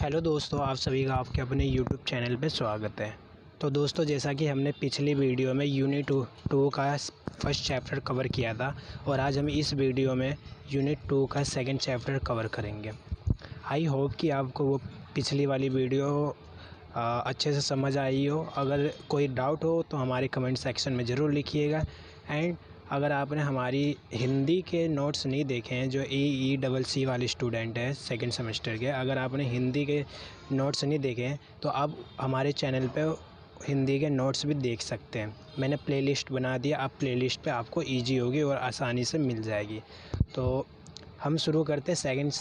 Hello दोस्तों, आप सभी का आपके अपने यूट्यूब चैनल पे स्वागत है। तो दोस्तों, जैसा कि हमने पिछली वीडियो में यूनिट टू का फर्स्ट चैप्टर कवर किया था और आज हम इस वीडियो में यूनिट 2 का सेकंड चैप्टर कवर करेंगे। आई होप कि आपको वो पिछली वाली वीडियो अच्छे से समझ आई हो। अगर कोई डाउट हो तो हमारे कमेंट सेक्शन में ज़रूर लिखिएगा। एंड अगर आपने हमारी हिंदी के नोट्स नहीं देखे हैं, जो EECC वाले स्टूडेंट है सेकंड सेमेस्टर के, अगर आपने हिंदी के नोट्स नहीं देखे हैं तो आप हमारे चैनल पे हिंदी के नोट्स भी देख सकते हैं। मैंने प्लेलिस्ट बना दिया, आप प्लेलिस्ट पे आपको इजी होगी और आसानी से मिल जाएगी। तो हम शुरू करते हैं सेकंड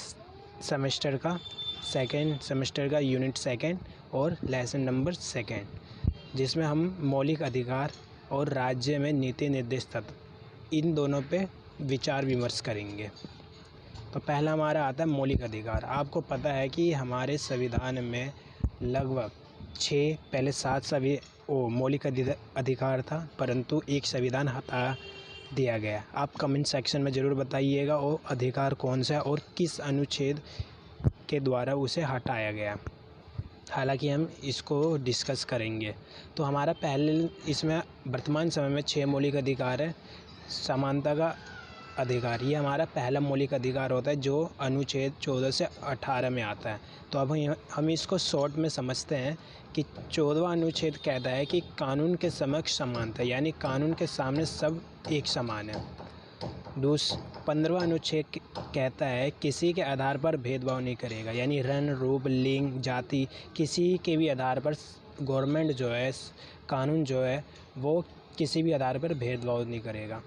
सेमेस्टर का यूनिट सेकंड और लेसन नंबर सेकंड, जिसमें हम मौलिक अधिकार और राज्य में नीति निर्देश तत्व, इन दोनों पे विचार विमर्श करेंगे। तो पहला हमारा आता है मौलिक अधिकार। आपको पता है कि हमारे संविधान में लगभग 6 पहले 7 मौलिक अधिकार था, परंतु एक संविधान हटा दिया गया। आप कमेंट सेक्शन में ज़रूर बताइएगा वो अधिकार कौन सा है और किस अनुच्छेद के द्वारा उसे हटाया गया। हालांकि हम इसको डिस्कस करेंगे। तो हमारा पहले इसमें वर्तमान समय में 6 मौलिक अधिकार है। समानता का अधिकार, ये हमारा पहला मौलिक अधिकार होता है जो अनुच्छेद 14 से 18 में आता है। तो अब हम इसको शॉर्ट में समझते हैं कि 14वां अनुच्छेद कहता है कि कानून के समक्ष समानता, यानी कानून के सामने सब एक समान है। 15वां अनुच्छेद कहता है किसी के आधार पर भेदभाव नहीं करेगा, यानी रंग, रूप, लिंग, जाति, किसी के भी आधार पर गवर्नमेंट जो है, कानून जो है वो किसी भी आधार पर भेदभाव नहीं करेगा।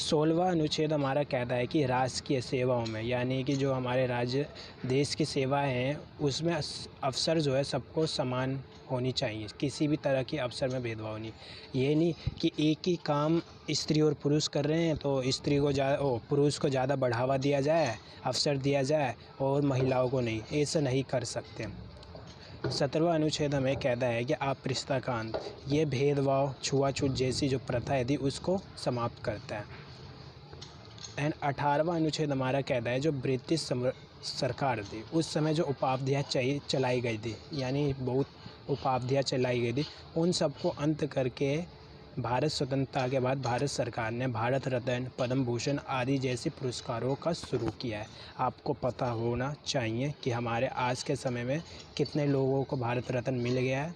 16वां अनुच्छेद हमारा कहता है कि राजकीय सेवाओं में, यानी कि जो हमारे राज्य देश की सेवाएं हैं उसमें अवसर जो है सबको समान होनी चाहिए, किसी भी तरह के अवसर में भेदभाव नहीं। ये नहीं कि एक ही काम स्त्री और पुरुष कर रहे हैं तो स्त्री को पुरुष को ज़्यादा बढ़ावा दिया जाए, अवसर दिया जाए और महिलाओं को नहीं, ऐसा नहीं कर सकते। 17वां अनुच्छेद हमें कहता है कि अपरिष्टता का अंत, ये भेदभाव, छुआछूत जैसी जो प्रथा है थी उसको समाप्त करता है। एंड 18वां अनुच्छेद हमारा कहता है जो ब्रिटिश सरकार थी उस समय जो उपाधियाँ चलाई गई थी, यानी बहुत उपाधियाँ चलाई गई थी, उन सबको अंत करके भारत स्वतंत्रता के बाद भारत सरकार ने भारत रत्न, पद्म भूषण आदि जैसे पुरस्कारों का शुरू किया है। आपको पता होना चाहिए कि हमारे आज के समय में कितने लोगों को भारत रत्न मिल गया है,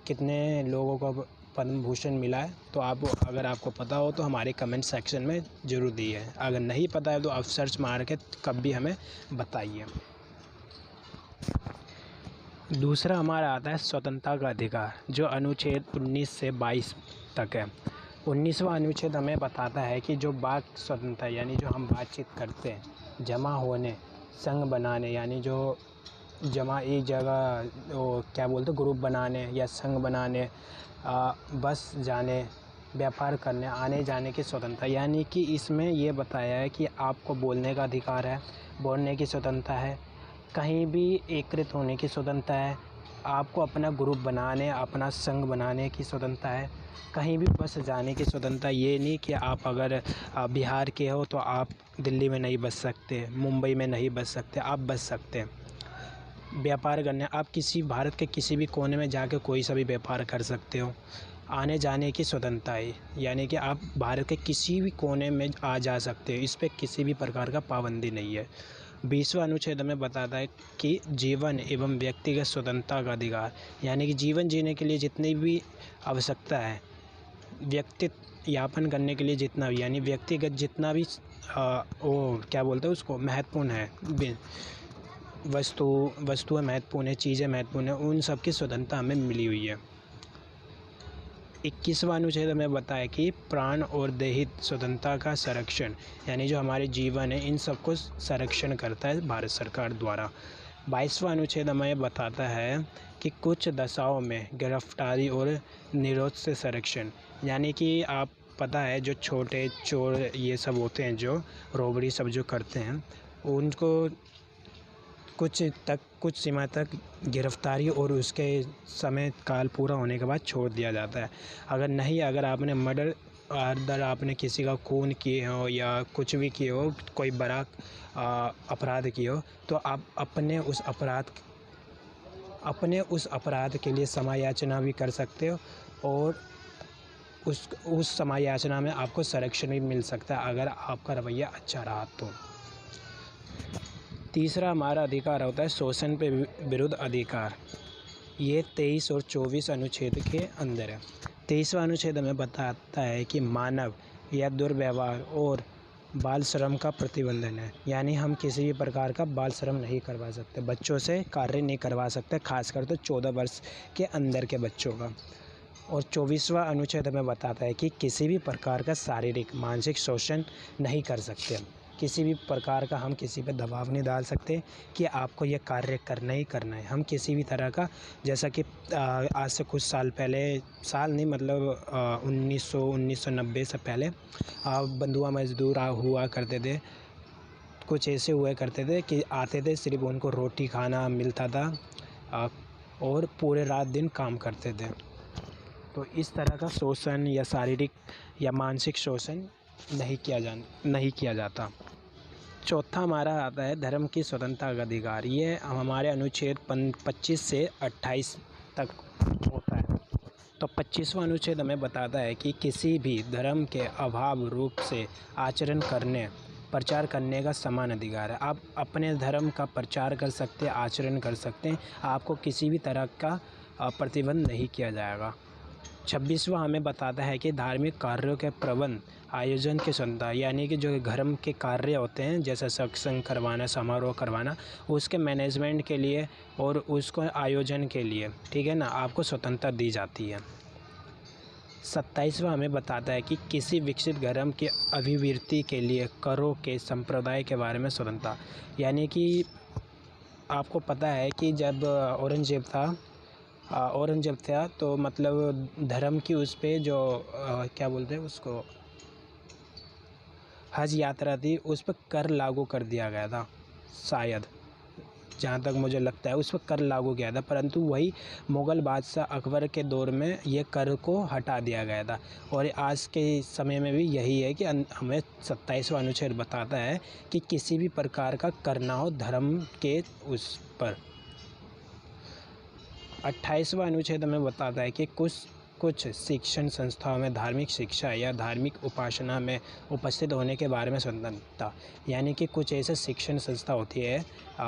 कितने लोगों को पद्म भूषण मिला है। तो अगर आपको पता हो तो हमारे कमेंट सेक्शन में ज़रूर दिए है। अगर नहीं पता है तो आप सर्च मार के कभी हमें बताइए। दूसरा हमारा आता है स्वतंत्रता का अधिकार, जो अनुच्छेद 19 से 22 तक है। 19वां अनुच्छेद हमें बताता है कि जो वाक स्वतंत्रता, यानी जो हम बातचीत करते हैं, जमा होने, संघ बनाने, यानी जो जमा एक जगह क्या बोलते ग्रुप बनाने या संघ बनाने, बस जाने, व्यापार करने, आने जाने की स्वतंत्रता, यानी कि इसमें ये बताया है कि आपको बोलने का अधिकार है, बोलने की स्वतंत्रता है, कहीं भी एकत्रित होने की स्वतंत्रता है, आपको अपना ग्रुप बनाने, अपना संघ बनाने की स्वतंत्रता है, कहीं भी बस जाने की स्वतंत्रता। ये नहीं कि आप अगर बिहार के हो तो आप दिल्ली में नहीं बस सकते, मुंबई में नहीं बस सकते, आप बस सकते हैं। व्यापार करने, आप किसी भारत के किसी भी कोने में जाकर कोई सा भी व्यापार कर सकते हो। आने जाने की स्वतंत्रता है, यानी कि आप भारत के किसी भी कोने में आ जा सकते हो, इस पर किसी भी प्रकार का पाबंदी नहीं है। 20वां अनुच्छेद हमें बताता है कि जीवन एवं व्यक्तिगत स्वतंत्रता का अधिकार, यानी कि जीवन जीने के लिए जितनी भी आवश्यकता है, व्यक्तित्व यापन करने के लिए जितना भी, यानी व्यक्तिगत जितना भी क्या बोलते हैं उसको, महत्वपूर्ण है, वस्तुएं महत्वपूर्ण है, चीज़ें महत्वपूर्ण है, उन सब की स्वतंत्रता हमें मिली हुई है। 21वां अनुच्छेद हमें बताया कि प्राण और दैहिक स्वतंत्रता का संरक्षण, यानी जो हमारे जीवन है इन सबको संरक्षण करता है भारत सरकार द्वारा। 22वां अनुच्छेद हमें बताता है कि कुछ दशाओं में गिरफ्तारी और निरोध से संरक्षण, यानी कि आप पता है जो छोटे चोर ये सब होते हैं, जो रॉबरी सब जो करते हैं, उनको कुछ सीमा तक गिरफ्तारी और उसके समय काल पूरा होने के बाद छोड़ दिया जाता है। अगर आपने मर्डर, अगर आपने किसी का खून किए हो या कुछ भी किए हो, कोई बड़ा अपराध किए हो, तो आप अपने उस अपराध अपने उस अपराध के लिए समायाचना भी कर सकते हो और उस समायाचना में आपको संरक्षण भी मिल सकता है अगर आपका रवैया अच्छा रहा तो। तीसरा हमारा अधिकार होता है शोषण पे विरुद्ध अधिकार। ये 23 और 24 अनुच्छेद के अंदर है। 23वां अनुच्छेद हमें बताता है कि मानव या दुर्व्यवहार और बाल श्रम का प्रतिबंधन है, यानी हम किसी भी प्रकार का बाल श्रम नहीं करवा सकते, बच्चों से कार्य नहीं करवा सकते, खासकर तो 14 वर्ष के अंदर के बच्चों का। और 24वां अनुच्छेद हमें बताता है कि किसी भी प्रकार का शारीरिक मानसिक शोषण नहीं कर सकते हम, किसी भी प्रकार का हम किसी पे दबाव नहीं डाल सकते कि आपको ये कार्य करना ही करना है। हम किसी भी तरह का, जैसा कि आज से कुछ साल पहले, साल नहीं मतलब 1990 से पहले बंधुआ मजदूर हुआ करते थे, कुछ ऐसे हुआ करते थे कि आते थे, सिर्फ उनको रोटी खाना मिलता था और पूरे रात दिन काम करते थे। तो इस तरह का शोषण या शारीरिक या मानसिक शोषण नहीं किया जाता। चौथा हमारा आता है धर्म की स्वतंत्रता का अधिकार। ये हमारे अनुच्छेद 25 से 28 तक होता है। तो 25वां अनुच्छेद हमें बताता है कि किसी भी धर्म के अभाव रूप से प्रचार करने का समान अधिकार है। आप अपने धर्म का प्रचार कर सकते हैं, आचरण कर सकते हैं, आपको किसी भी तरह का प्रतिबंध नहीं किया जाएगा। 26वां हमें बताता है कि धार्मिक कार्यों के प्रबंध आयोजन की स्वतंत्रता, यानी कि जो धर्म के कार्य होते हैं जैसे सत्संग करवाना, समारोह करवाना, उसके मैनेजमेंट के लिए और उसको आयोजन के लिए, ठीक है ना, आपको स्वतंत्रता दी जाती है। 27वां हमें बताता है कि किसी विकसित धर्म की अभिवृद्धि के लिए करों के संप्रदाय के बारे में स्वतंत्रता, यानी कि आपको पता है कि जब औरंगजेब था तो मतलब धर्म की उस पे जो क्या बोलते हैं उसको, हज यात्रा थी, उस पर कर लागू कर दिया गया था, शायद जहाँ तक मुझे लगता है उस पर कर लागू किया था, परंतु वही मुग़ल बादशाह अकबर के दौर में ये कर को हटा दिया गया था। और आज के समय में भी यही है कि हमें 27वां अनुच्छेद बताता है कि किसी भी प्रकार का कर ना हो धर्म के उस पर। 28वां अनुच्छेद हमें बताता है कि कुछ शिक्षण संस्थाओं में धार्मिक शिक्षा या धार्मिक उपासना में उपस्थित होने के बारे में स्वतंत्रता, यानी कि कुछ ऐसे शिक्षण संस्था होती है,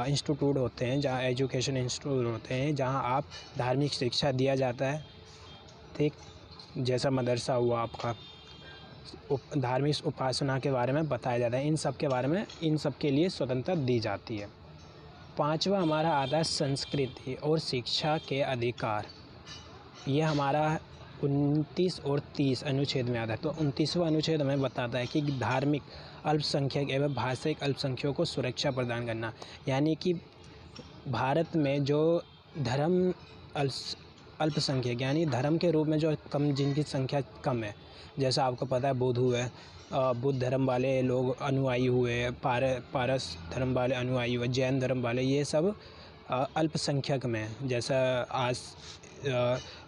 इंस्टीट्यूट होते हैं, जहाँ एजुकेशन इंस्टीट्यूट होते हैं जहाँ आप धार्मिक शिक्षा दिया जाता है, ठीक, जैसा मदरसा हुआ आपका, धार्मिक उपासना के बारे में बताया जाता है, इन सब के लिए स्वतंत्रता दी जाती है। 5वां हमारा आता है संस्कृति और शिक्षा के अधिकार। ये हमारा 29 और 30 अनुच्छेद में आता है। तो 29वां अनुच्छेद हमें बताता है कि धार्मिक अल्पसंख्यक एवं भाषिक अल्पसंख्यकों को सुरक्षा प्रदान करना, यानी कि भारत में जो धर्म अल्पसंख्यक यानी धर्म के रूप में जो कम, जिनकी संख्या कम है, जैसा आपको पता है बुद्ध हुए, बुद्ध धर्म वाले लोग अनुयायी हुए, पारस धर्म वाले अनुयायी हुए, जैन धर्म वाले, ये सब अल्पसंख्यक में। जैसा आज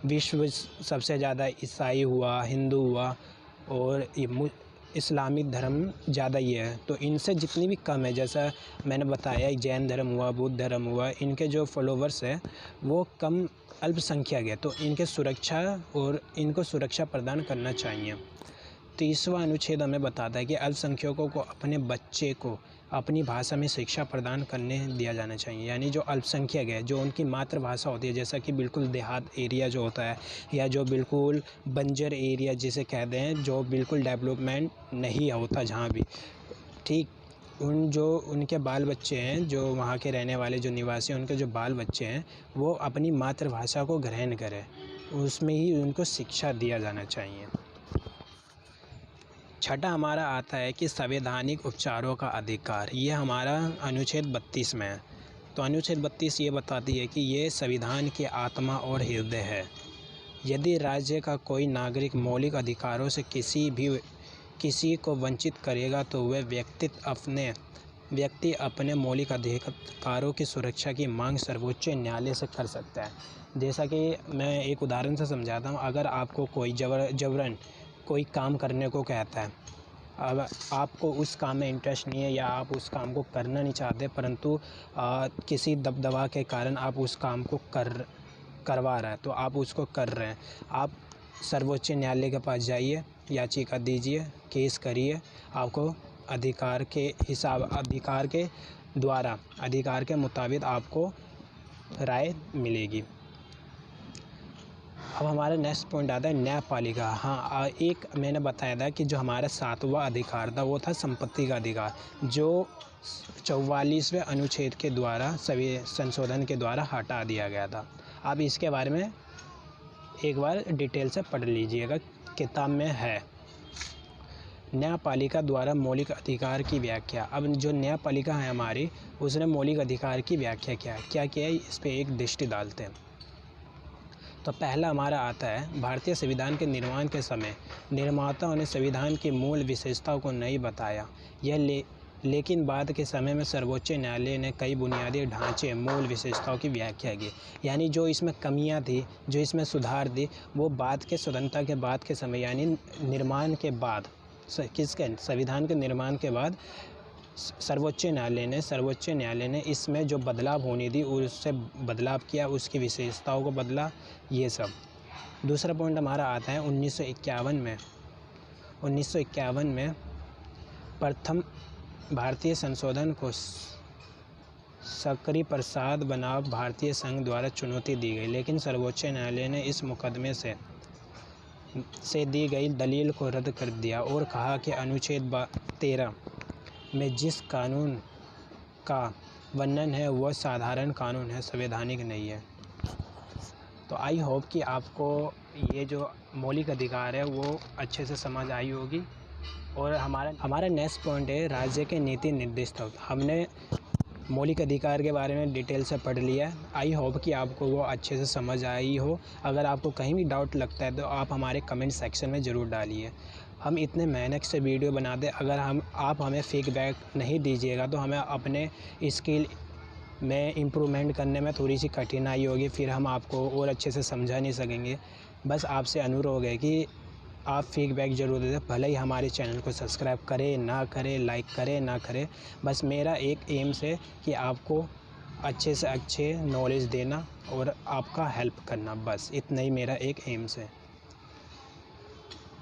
विश्व सबसे ज़्यादा ईसाई हुआ, हिंदू हुआ और इस्लामिक धर्म ज़्यादा ही है, तो इनसे जितनी भी कम है, जैसा मैंने बताया जैन धर्म हुआ, बुद्ध धर्म हुआ, इनके जो फॉलोवर्स है वो कम अल्पसंख्यक है, तो इनको सुरक्षा प्रदान करना चाहिए। 30वां अनुच्छेद हमें बताता है कि अल्पसंख्यकों को अपने बच्चे को अपनी भाषा में शिक्षा प्रदान करने दिया जाना चाहिए, यानी जो अल्पसंख्यक है, जो उनकी मातृभाषा होती है, जैसा कि बिल्कुल देहात एरिया जो होता है या जो बिल्कुल बंजर एरिया जिसे कहते हैं, जो बिल्कुल डेवलपमेंट नहीं होता जहाँ भी, ठीक, उनके बाल बच्चे हैं, जो वहाँ के रहने वाले जो निवासी हैं, उनके जो बाल बच्चे हैं वो अपनी मातृभाषा को ग्रहण करें, उसमें ही उनको शिक्षा दिया जाना चाहिए। 6वां हमारा आता है कि संवैधानिक उपचारों का अधिकार। ये हमारा अनुच्छेद 32 में है। तो अनुच्छेद 32 ये बताती है कि ये संविधान की आत्मा और हृदय है। यदि राज्य का कोई नागरिक मौलिक अधिकारों से किसी को वंचित करेगा तो वह व्यक्ति अपने मौलिक अधिकारों की सुरक्षा की मांग सर्वोच्च न्यायालय से कर सकता है। जैसा कि मैं एक उदाहरण से समझाता हूँ, अगर आपको कोई जबरन कोई काम करने को कहता है, अब आपको उस काम में इंटरेस्ट नहीं है या आप उस काम को करना नहीं चाहते, परंतु किसी दबदबा के कारण आप उस काम को करवा रहे हैं, तो आप उसको कर रहे हैं, आप सर्वोच्च न्यायालय के पास जाइए, याचिका दीजिए, केस करिए, आपको अधिकार के मुताबिक आपको राय मिलेगी। अब हमारा नेक्स्ट पॉइंट आता है न्यायपालिका। हाँ, एक मैंने बताया था कि जो हमारा 7वां अधिकार था वो था संपत्ति का अधिकार, जो 44वें अनुच्छेद के द्वारा सभी संशोधन के द्वारा हटा दिया गया था। अब इसके बारे में एक बार डिटेल से पढ़ लीजिएगा, किताब में है। न्यायपालिका द्वारा मौलिक अधिकार की व्याख्या। अब जो न्यायपालिका है हमारी, उसने मौलिक अधिकार की व्याख्या क्या किया है, इस पर एक दृष्टि डालते हैं। तो पहला हमारा आता है, भारतीय संविधान के निर्माण के समय निर्माताओं ने संविधान की मूल विशेषताओं को नहीं बताया, लेकिन बाद के समय में सर्वोच्च न्यायालय ने कई बुनियादी ढांचे मूल विशेषताओं की व्याख्या की। यानी जो इसमें कमियां थी, जो इसमें सुधार थी, वो बाद के स्वतंत्रता के बाद के समय, यानी निर्माण के बाद, संविधान के निर्माण के बाद सर्वोच्च न्यायालय ने इसमें जो बदलाव होनी थी उससे बदलाव किया, उसकी विशेषताओं को बदला, ये सब। दूसरा पॉइंट हमारा आता है 1951 में प्रथम भारतीय संशोधन को सकरी प्रसाद बनाम भारतीय संघ द्वारा चुनौती दी गई, लेकिन सर्वोच्च न्यायालय ने इस मुकदमे से दी गई दलील को रद्द कर दिया और कहा कि अनुच्छेद 13 में जिस कानून का वर्णन है वह साधारण कानून है, संवैधानिक नहीं है। तो आई होप कि आपको ये जो मौलिक अधिकार है वो अच्छे से समझ आई होगी। और हमारा नेक्स्ट पॉइंट है राज्य के नीति निर्देश तत्व। हमने मौलिक अधिकार के बारे में डिटेल से पढ़ लिया है। आई होप कि आपको वो अच्छे से समझ आई हो। अगर आपको कहीं भी डाउट लगता है तो आप हमारे कमेंट सेक्शन में ज़रूर डालिए। हम इतने मेहनत से वीडियो बनाते, अगर आप हमें फीडबैक नहीं दीजिएगा तो हमें अपने स्किल में इम्प्रूवमेंट करने में थोड़ी सी कठिनाई होगी, फिर हम आपको और अच्छे से समझा नहीं सकेंगे। बस आपसे अनुरोध है कि आप फीडबैक ज़रूर दें, भले ही हमारे चैनल को सब्सक्राइब करें ना करें, लाइक करें ना करें, बस मेरा एक एम्स है कि आपको अच्छे से अच्छे नॉलेज देना और आपका हेल्प करना, बस इतना ही मेरा एक एम्स है।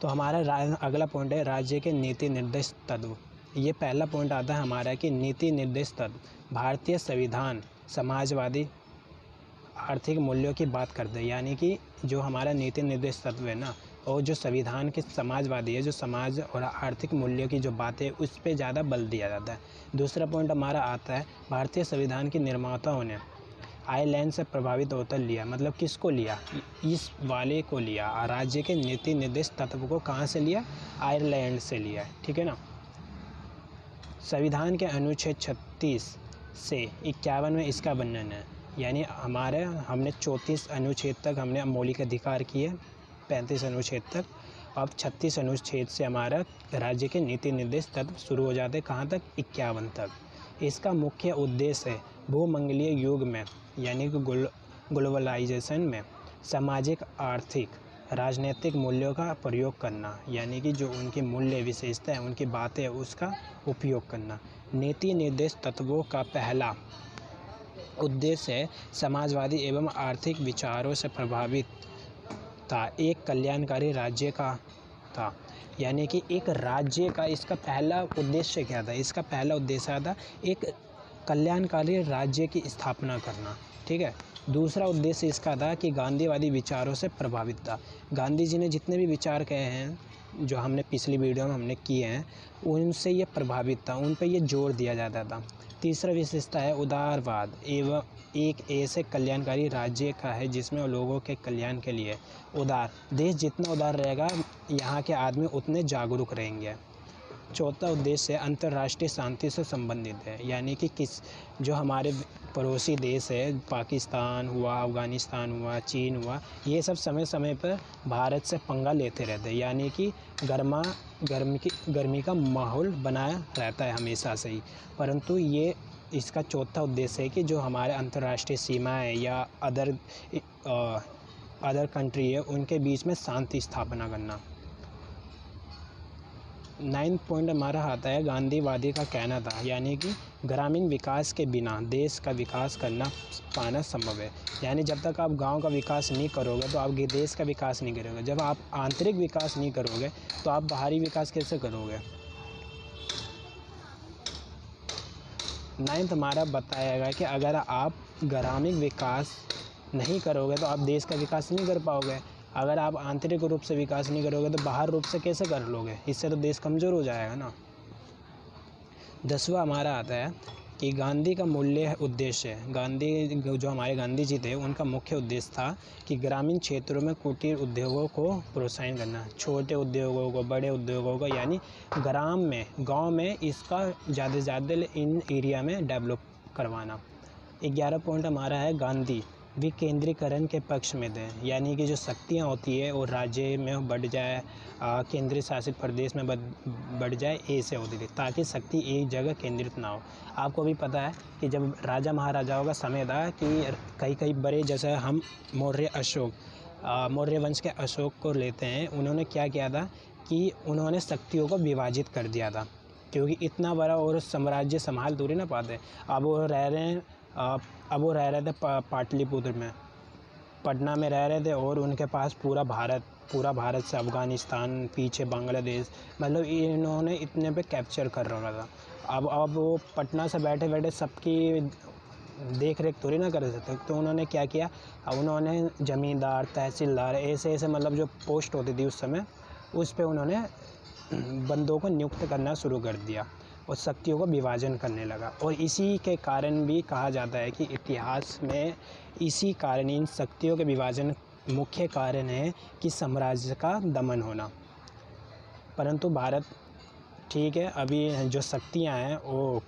तो हमारा अगला पॉइंट है राज्य के नीति निर्देश तत्व। ये पहला पॉइंट आता है हमारा कि नीति निर्देश तत्व भारतीय संविधान समाजवादी आर्थिक मूल्यों की बात करते हैं, यानी कि जो हमारा नीति निर्देश तत्व है ना, और जो संविधान के समाजवादी है, जो समाज और आर्थिक मूल्यों की जो बातें उस पर ज़्यादा बल दिया जाता है। दूसरा पॉइंट हमारा आता है भारतीय संविधान के निर्माताओं ने आयरलैंड से प्रभावित होकर लिया। मतलब किसको लिया? इस वाले को लिया। राज्य के नीति निर्देश तत्व को कहाँ से लिया? आयरलैंड से लिया, ठीक है ना। संविधान के अनुच्छेद 36 से 51 में इसका वर्णन है, यानी हमने 34 अनुच्छेद तक हमने मौलिक अधिकार किए, 35 अनुच्छेद तक। अब 36 अनुच्छेद से हमारा राज्य के नीति निर्देश तत्व शुरू हो जाते, कहाँ तक? 51 तक। इसका मुख्य उद्देश्य है भूमंडलीय युग में, यानी कि ग्लोबलाइजेशन में सामाजिक, आर्थिक, राजनीतिक मूल्यों का प्रयोग करना, यानी कि जो उनके मूल्य विशेषता है, उनकी बातें, उसका उपयोग करना। नीति निर्देश तत्वों का पहला उद्देश्य है समाजवादी एवं आर्थिक विचारों से प्रभावित था, एक कल्याणकारी राज्य का था। यानी कि एक राज्य का इसका पहला उद्देश्य क्या था? इसका पहला उद्देश्य था एक कल्याणकारी राज्य की स्थापना करना, ठीक है। दूसरा उद्देश्य इसका था कि गांधीवादी विचारों से प्रभावित था। गांधी जी ने जितने भी विचार कहे हैं, जो हमने पिछली वीडियो में हमने किए हैं, उनसे ये प्रभावित था, उन पर ये जोर दिया जाता था। तीसरा विशेषता है उदारवाद एवं एक ऐसे कल्याणकारी राज्य का है जिसमें लोगों के कल्याण के लिए उदार, देश जितना उदार रहेगा यहाँ के आदमी उतने जागरूक रहेंगे। चौथा उद्देश्य अंतर्राष्ट्रीय शांति से संबंधित है, यानी कि जो हमारे पड़ोसी देश है, पाकिस्तान हुआ, अफ़गानिस्तान हुआ, चीन हुआ, ये सब समय समय पर भारत से पंगा लेते रहते हैं, यानी कि गर्मी का माहौल बनाया रहता है हमेशा से ही। परंतु ये इसका चौथा उद्देश्य है कि जो हमारे अंतर्राष्ट्रीय सीमाएं या अदर कंट्री है, उनके बीच में शांति स्थापना करना। 9वां पॉइंट हमारा आता है गांधीवादी का कहना था, यानी कि ग्रामीण विकास के बिना देश का विकास करना पाना संभव है। यानी जब तक आप गांव का विकास नहीं करोगे तो आप देश का विकास नहीं करोगे। जब आप आंतरिक विकास नहीं करोगे तो आप बाहरी विकास कैसे करोगे। 9वां हमारा बताया गया कि अगर आप ग्रामीण विकास नहीं करोगे तो आप देश का विकास नहीं कर पाओगे। अगर आप आंतरिक रूप से विकास नहीं करोगे तो बाहर रूप से कैसे कर लोगे, इससे तो देश कमज़ोर हो जाएगा ना। 10वां हमारा आता है कि गांधी का मूल्य उद्देश्य है। गांधी जो हमारे गांधी जी थे उनका मुख्य उद्देश्य था कि ग्रामीण क्षेत्रों में कुटीर उद्योगों को प्रोत्साहन करना, छोटे उद्योगों को, बड़े उद्योगों को, यानी गांव में इसका ज़्यादा से ज़्यादा इन एरिया में डेवलप करवाना। 11 पॉइंट हमारा है गांधी विकेंद्रीकरण के पक्ष में थे, यानी कि जो शक्तियाँ होती है और राज्य में बढ़ जाए, केंद्रीय शासित प्रदेश में बढ़ जाए, ऐसे होती थी ताकि शक्ति एक जगह केंद्रित ना हो। आपको भी पता है कि जब राजा महाराजाओं का समय था कि कई बड़े, जैसे हम मौर्य वंश के अशोक को लेते हैं, उन्होंने क्या किया था कि उन्होंने शक्तियों को विभाजित कर दिया था, क्योंकि इतना बड़ा और साम्राज्य संभाल थोड़ी ना पाते। अब वो रह रहे थे पाटलिपुत्र में, पटना में रह रहे थे, और उनके पास पूरा भारत से अफ़गानिस्तान, पीछे बांग्लादेश, मतलब इन्होंने इतने पे कैप्चर कर रखा था। अब वो पटना से बैठे बैठे सबकी देख रेख थोड़ी ना कर सकते, तो उन्होंने क्या किया, उन्होंने ज़मींदार, तहसीलदार, ऐसे मतलब जो पोस्ट होती थी उस समय, उस पे उन्होंने बंदों को नियुक्त करना शुरू कर दिया और शक्तियों को विभाजन करने लगा। और इसी के कारण भी कहा जाता है कि इतिहास में इसी कारण, इन शक्तियों के विभाजन मुख्य कारण है कि साम्राज्य का दमन होना। परंतु भारत, ठीक है, अभी जो शक्तियां हैं वो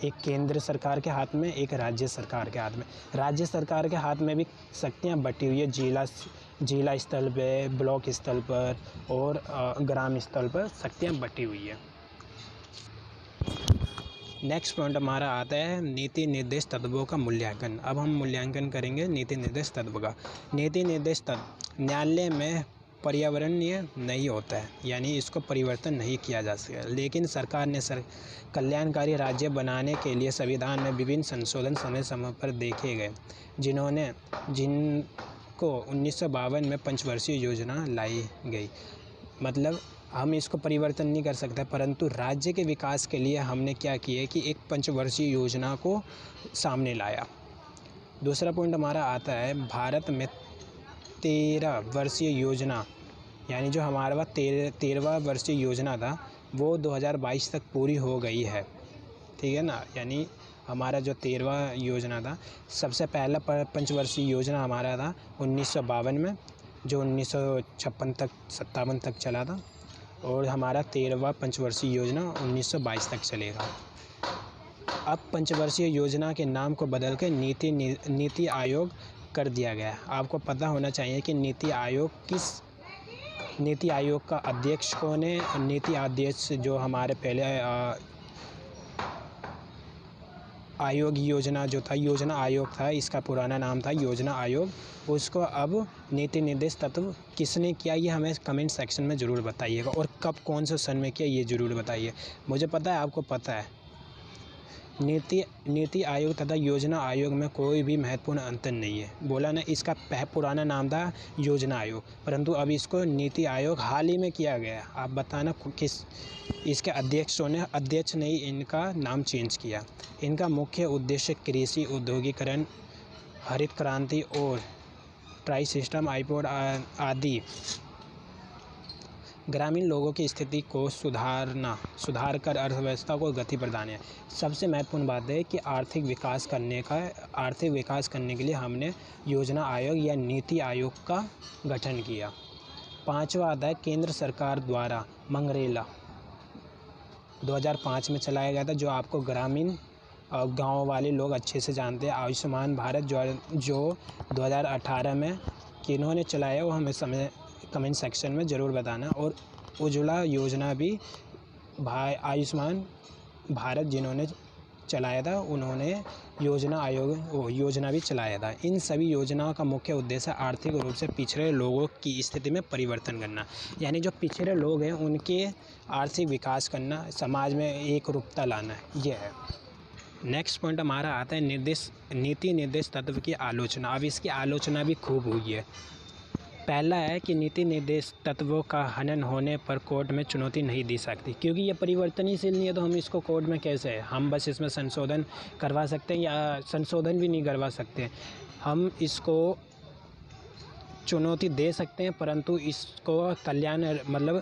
एक केंद्र सरकार के हाथ में, एक राज्य सरकार के हाथ में। राज्य सरकार के हाथ में भी शक्तियां बटी हुई है, जिला स्तर पे, ब्लॉक स्तर पर और ग्राम स्तर पर शक्तियां बटी हुई है। नेक्स्ट पॉइंट हमारा आता है नीति निर्देश तत्वों का मूल्यांकन। अब हम मूल्यांकन करेंगे नीति निर्देश तत्व का। नीति निर्देश तत्व न्यायालय में पर्यावरणीय नहीं होता है, यानी इसको परिवर्तन नहीं किया जा सकता, लेकिन सरकार ने कल्याणकारी राज्य बनाने के लिए संविधान में विभिन्न संशोधन समय समय पर देखे गए, जिनको 1952 में पंचवर्षीय योजना लाई गई। मतलब हम इसको परिवर्तन नहीं कर सकते, परंतु राज्य के विकास के लिए हमने क्या किया कि एक पंचवर्षीय योजना को सामने लाया। दूसरा पॉइंट हमारा आता है भारत में 13 वर्षीय योजना, यानी जो हमारा 13वां वर्षीय योजना था वो 2022 तक पूरी हो गई है, ठीक है ना। यानी हमारा जो 13वां योजना था, सबसे पहला पंचवर्षीय योजना हमारा था 1952 में, जो 1956 तक 57 तक चला था, और हमारा 13वां पंचवर्षीय योजना 1922 तक चलेगा। अब पंचवर्षीय योजना के नाम को बदल के नीति आयोग कर दिया गया। आपको पता होना चाहिए कि नीति आयोग का अध्यक्ष कौन है। नीति अध्यक्ष जो हमारे पहले योजना आयोग था, इसका पुराना नाम था योजना आयोग, उसको अब नीति निर्देश तत्व किसने किया ये हमें कमेंट सेक्शन में ज़रूर बताइएगा, और कब कौन से सन में किया ये ज़रूर बताइए। मुझे पता है, आपको पता है, नीति आयोग तथा योजना आयोग में कोई भी महत्वपूर्ण अंतर नहीं है। बोला ना, इसका पुराना नाम था योजना आयोग, परंतु अब इसको नीति आयोग हाल ही में किया गया। आप बताना किस इसके अध्यक्ष ने ही इनका नाम चेंज किया। इनका मुख्य उद्देश्य कृषि, औद्योगिकरण, हरित क्रांति और ट्राई सिस्टम आईपॉड आदि ग्रामीण लोगों की स्थिति को सुधार कर अर्थव्यवस्था को गति प्रदान है। सबसे महत्वपूर्ण बात है कि आर्थिक विकास करने के लिए हमने योजना आयोग या नीति आयोग का गठन किया। 5वां आता है केंद्र सरकार द्वारा मनरेगा 2005 में चलाया गया था, जो आपको ग्रामीण गांव वाले लोग अच्छे से जानते हैं। आयुष्मान भारत जो 2018 में किन्होंने चलाया वो हमें कमेंट सेक्शन में ज़रूर बताना। और उज्ज्वला योजना भी आयुष्मान भारत जिन्होंने चलाया था उन्होंने योजना भी चलाया था। इन सभी योजनाओं का मुख्य उद्देश्य आर्थिक रूप से पिछड़े लोगों की स्थिति में परिवर्तन करना, यानी जो पिछड़े लोग हैं उनके आर्थिक विकास करना, समाज में एकरूपता लाना, ये है। नेक्स्ट पॉइंट हमारा आता है नीति निर्देश तत्व की आलोचना। अब इसकी आलोचना भी खूब हुई है। पहला है कि नीति निर्देश तत्वों का हनन होने पर कोर्ट में चुनौती नहीं दी सकती, क्योंकि ये परिवर्तनशील नहीं है तो हम इसको कोर्ट में कैसे, हम बस इसमें संशोधन करवा सकते हैं, या संशोधन भी नहीं करवा सकते, हम इसको चुनौती दे सकते हैं, परंतु इसको कल्याण मतलब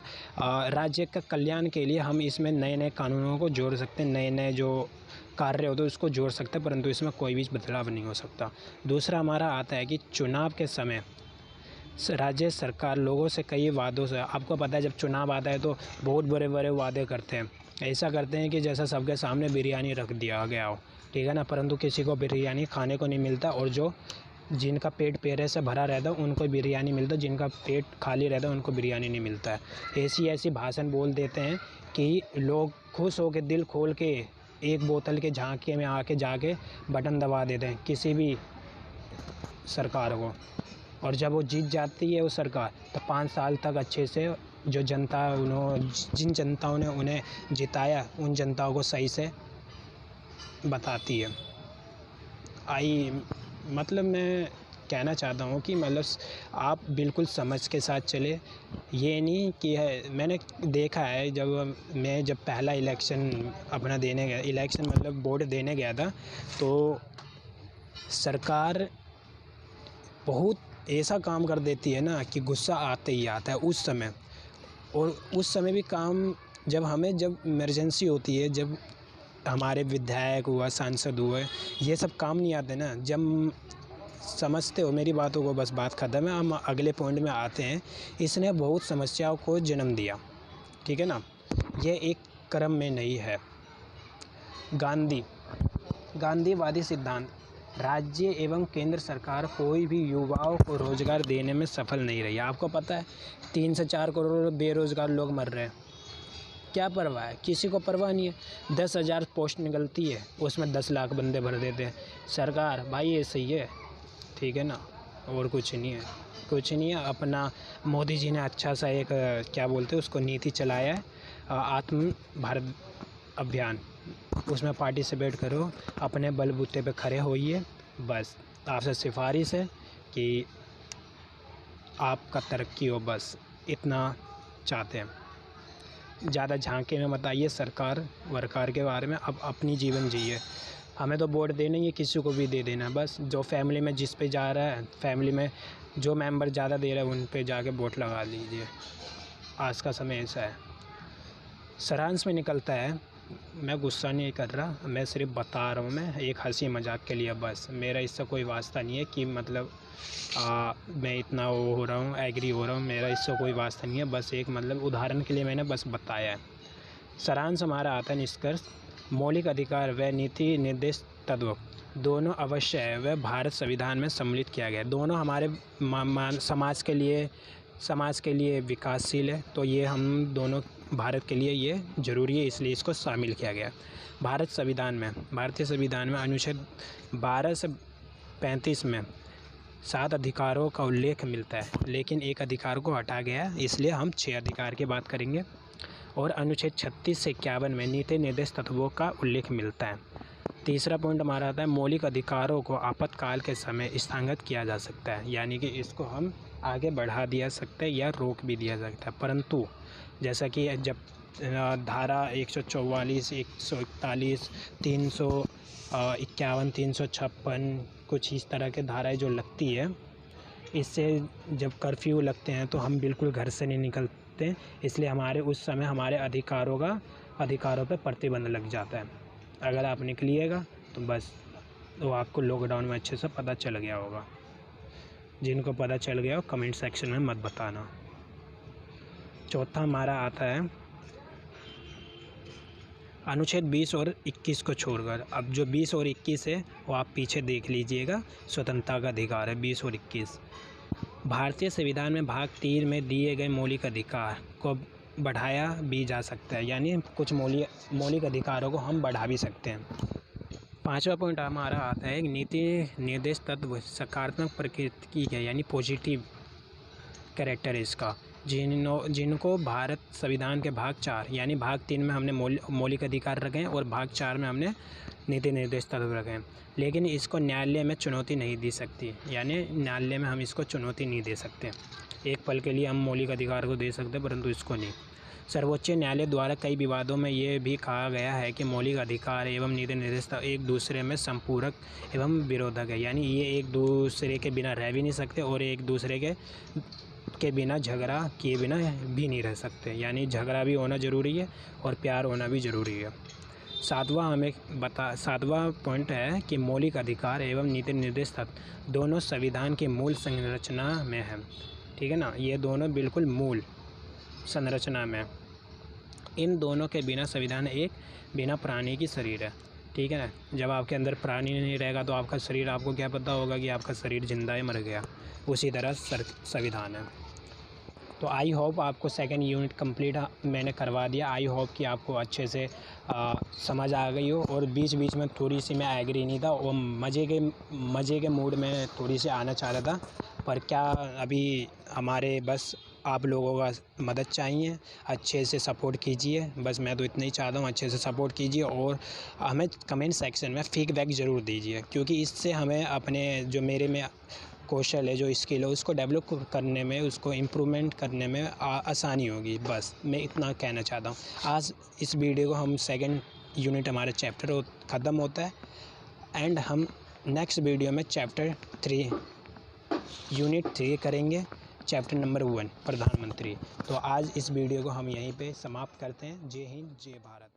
राज्य का कल्याण के लिए हम इसमें नए नए कानूनों को जोड़ सकते हैं, नए नए जो कार्य होते हैं उसको जोड़ सकते हैं, परंतु इसमें कोई भी बदलाव नहीं हो सकता। दूसरा हमारा आता है कि चुनाव के समय राज्य सरकार लोगों से कई वादों से, आपको पता है जब चुनाव आता है तो बहुत बड़े बड़े वादे करते हैं, ऐसा करते हैं कि जैसा सबके सामने बिरयानी रख दिया गया हो, ठीक है ना, परंतु किसी को बिरयानी खाने को नहीं मिलता, और जिनका पेट पेरे से भरा रहता है उनको बिरयानी मिलता है, जिनका पेट खाली रहता है उनको बिरयानी नहीं मिलता है। ऐसी भाषण बोल देते हैं कि लोग खुश हो के दिल खोल के एक बोतल के झांके में आके जाके बटन दबा देते हैं किसी भी सरकार को, और जब वो जीत जाती है वो सरकार तो 5 साल तक अच्छे से जो जनता जिन जनताओं ने उन्हें जिताया उन जनताओं को सही से बताती है। मतलब मैं कहना चाहता हूँ कि मतलब आप बिल्कुल समझ के साथ चले, ये नहीं कि मैंने देखा है जब पहला इलेक्शन अपना देने गया, इलेक्शन मतलब वोट देने गया था, तो सरकार बहुत ऐसा काम कर देती है ना कि गुस्सा आते ही आता है उस समय, और उस समय भी काम जब इमरजेंसी होती है, जब हमारे विधायक हुआ, सांसद हुए, ये सब काम नहीं आते ना। जब समझते हो मेरी बातों को, बस बात ख़त्म है, हम अगले पॉइंट में आते हैं। इसने बहुत समस्याओं को जन्म दिया, ठीक है ना, ये एक क्रम में नहीं है। गांधीवादी सिद्धांत, राज्य एवं केंद्र सरकार कोई भी युवाओं को रोज़गार देने में सफल नहीं रही। आपको पता है 3 से 4 करोड़ बेरोज़गार लोग मर रहे हैं, क्या परवाह है, किसी को परवाह नहीं है। 10,000 पोस्ट निकलती है, उसमें 10 लाख बंदे भर देते हैं सरकार, भाई ये सही है, ठीक है ना, और कुछ नहीं है। अपना मोदी जी ने अच्छा सा एक क्या बोलते हैं उसको नीति चलाया है, आत्म भारत अभियान, उसमें पार्टिसिपेट करो, अपने बलबूते पे खड़े होइए, बस आपसे सिफारिश है कि आपका तरक्की हो, बस इतना चाहते हैं। ज़्यादा झांके में मत आइए सरकार वरकार के बारे में, अब अपनी जीवन जिए। हमें तो वोट देना ही है, किसी को भी दे देना, बस जो फैमिली में जिस पे जा रहा है, फैमिली में जो मेंबर ज़्यादा दे रहा है उन पे जाके वोट लगा लीजिए। आज का समय ऐसा है। सारांश में निकलता है, मैं गुस्सा नहीं कर रहा, मैं सिर्फ बता रहा हूँ, मैं एक हंसी मजाक के लिए, बस मेरा इससे कोई वास्ता नहीं है कि मतलब मैं इतना वो हो रहा हूँ, एग्री हो रहा हूँ, मेरा इससे कोई वास्ता नहीं है, बस एक मतलब उदाहरण के लिए मैंने बस बताया है। सारांश हमारा आता है, निष्कर्ष, मौलिक अधिकार व नीति निर्देश तत्व दोनों अवश्य है, वह भारत संविधान में सम्मिलित किया गया है। दोनों हमारे समाज के लिए विकासशील है, तो ये हम दोनों भारत के लिए ये ज़रूरी है, इसलिए इसको शामिल किया गया। भारतीय संविधान में अनुच्छेद 12 से 35 में 7 अधिकारों का उल्लेख मिलता है, लेकिन एक अधिकार को हटा गया, इसलिए हम 6 अधिकार की बात करेंगे। और अनुच्छेद 36 से 51 में नीति निर्देश तत्वों का उल्लेख मिलता है। तीसरा पॉइंट हमारा आता है, मौलिक अधिकारों को आपातकाल के समय स्थगित किया जा सकता है, यानी कि इसको हम आगे बढ़ा दिया सकते हैं या रोक भी दिया सकता है, परंतु जैसा कि जब धारा 144, 141, 351, 356 कुछ इस तरह के धाराएं जो लगती है, इससे जब कर्फ्यू लगते हैं तो हम बिल्कुल घर से नहीं निकलते, इसलिए हमारे उस समय हमारे अधिकारों पर प्रतिबंध लग जाता है। अगर आप निकलिएगा तो बस वो आपको लॉकडाउन में अच्छे से पता चल गया होगा। जिनको पता चल गया हो कमेंट सेक्शन में मत बताना। चौथा हमारा आता है अनुच्छेद 20 और 21 को छोड़कर। अब जो 20 और 21 है वो आप पीछे देख लीजिएगा, स्वतंत्रता का अधिकार है 20 और 21। भारतीय संविधान में भाग 3 में दिए गए मौलिक अधिकार को बढ़ाया भी जा सकता है, यानी कुछ मौलिक अधिकारों को हम बढ़ा भी सकते हैं। 5वां पॉइंट हमारा आता है नीति निर्देश तत्व सकारात्मक प्रकृति की है, यानी पॉजिटिव कैरेक्टर है इसका, जिनको भारत संविधान के भाग 4 यानी भाग 3 में हमने मौलिक अधिकार रखे हैं और भाग 4 में हमने नीति निर्देश तत्व रखे हैं। लेकिन इसको न्यायालय में चुनौती नहीं दी सकती, यानी न्यायालय में हम इसको चुनौती नहीं दे सकते। एक पल के लिए हम मौलिक अधिकार को दे सकते हैं परंतु इसको नहीं। सर्वोच्च न्यायालय द्वारा कई विवादों में ये भी कहा गया है कि मौलिक अधिकार एवं नीति निर्देश एक दूसरे में संपूरक एवं विरोधक है, यानी ये एक दूसरे के बिना रह भी नहीं सकते और एक दूसरे के बिना झगड़ा किए बिना भी नहीं रह सकते, यानी झगड़ा भी होना ज़रूरी है और प्यार होना भी ज़रूरी है। सातवां पॉइंट है कि मौलिक अधिकार एवं नीति निर्देश तत्व दोनों संविधान की मूल संरचना में है, ठीक है ना, ये दोनों बिल्कुल मूल संरचना में। इन दोनों के बिना संविधान एक बिना प्राणी की शरीर है, ठीक है ना। जब आपके अंदर प्राणी नहीं रहेगा तो आपका शरीर, आपको क्या पता होगा कि आपका शरीर जिंदा है, मर गया। उसी तरह संविधान है। तो आई होप आपको सेकंड यूनिट कंप्लीट मैंने करवा दिया। आई होप कि आपको अच्छे से समझ आ गई हो। और बीच बीच में थोड़ी सी मैं एग्री नहीं था और मज़े के मूड में थोड़ी सी आना चाह रहा था, पर क्या अभी हमारे बस आप लोगों का मदद चाहिए, अच्छे से सपोर्ट कीजिए। बस मैं तो इतना ही चाहता हूँ, अच्छे से सपोर्ट कीजिए और हमें कमेंट सेक्शन में फीडबैक ज़रूर दीजिए, क्योंकि इससे हमें अपने जो मेरे में कौशल है, जो स्किल है, उसको डेवलप करने में, उसको इम्प्रूवमेंट करने में आसानी होगी। बस मैं इतना कहना चाहता हूँ। आज इस वीडियो को हम सेकंड यूनिट हमारा चैप्टर ख़त्म होता है एंड हम नेक्स्ट वीडियो में चैप्टर 3 यूनिट 3 करेंगे, चैप्टर नंबर 1 प्रधानमंत्री। तो आज इस वीडियो को हम यहीं पे समाप्त करते हैं। जय हिंद, जय भारत।